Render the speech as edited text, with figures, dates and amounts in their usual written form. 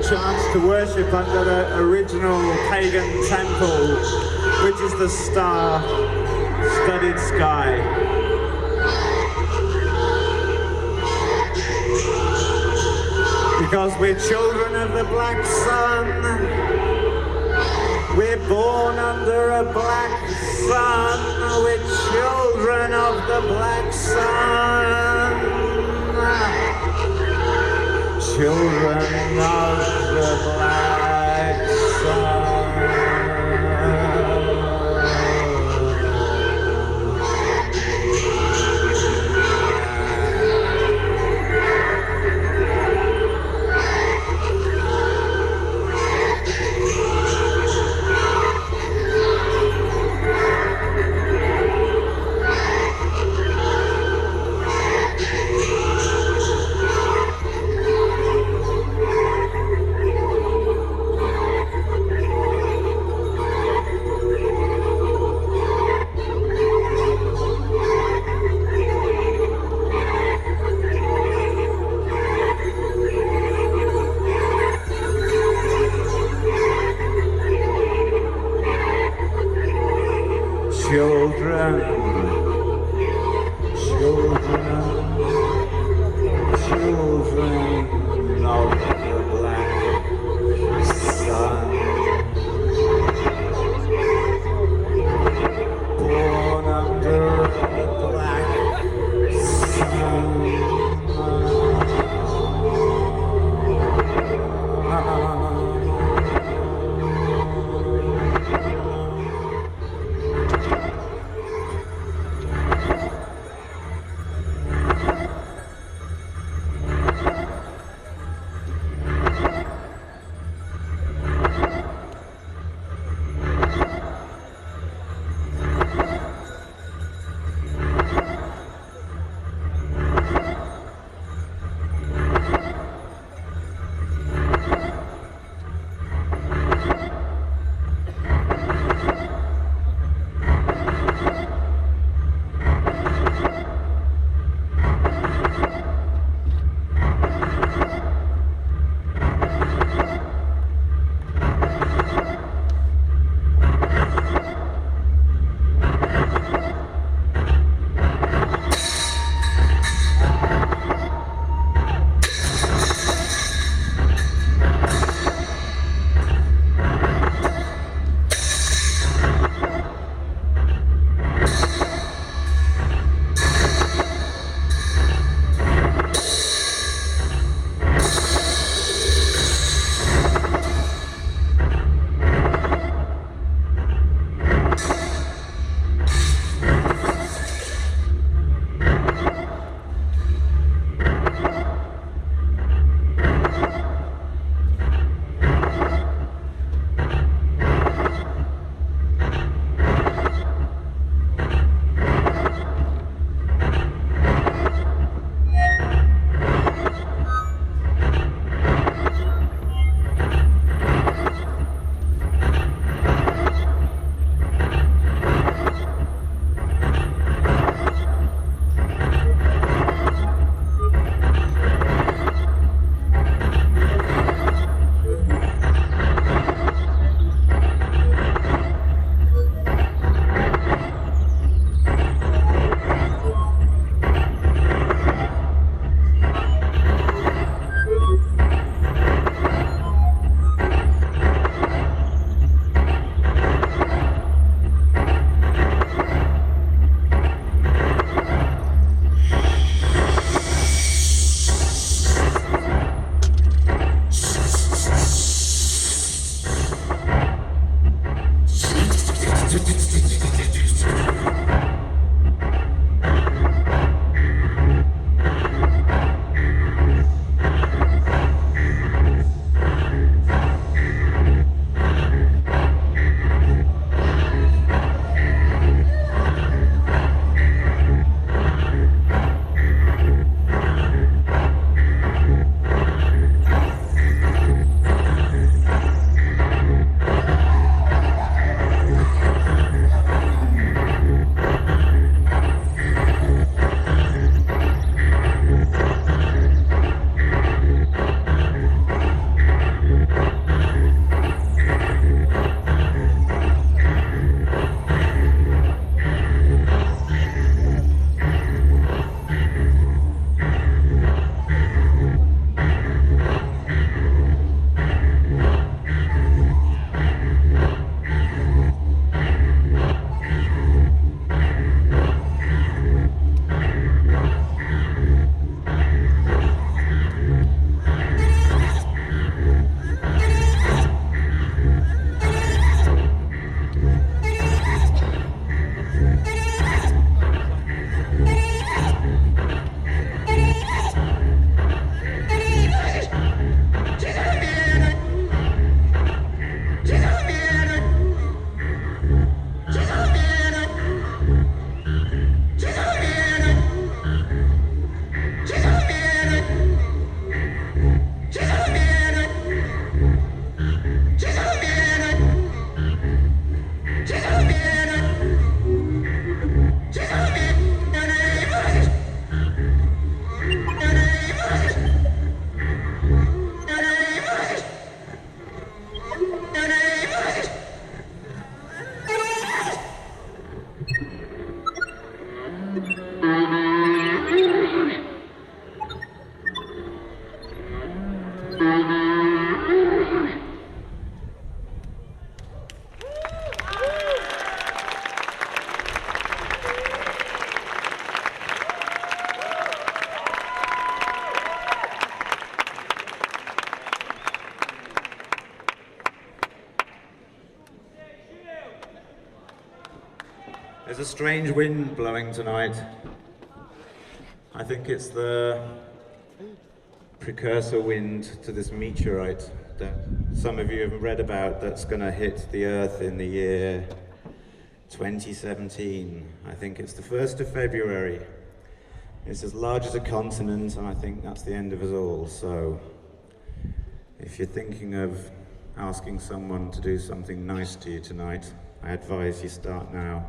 chance to worship under the original pagan temple, which is the star-studded sky. Because we're children of the black sun. We're born under a black sun. We're children of the black sun. Children of the black sun. Children of the black sun, born under the black sun. There's a strange wind blowing tonight. I think it's the precursor wind to this meteorite that some of you have read about that's going to hit the Earth in the year 2017. I think it's the 1st of February. It's as large as a continent, and I think that's the end of us all. So if you're thinking of asking someone to do something nice to you tonight, I advise you start now.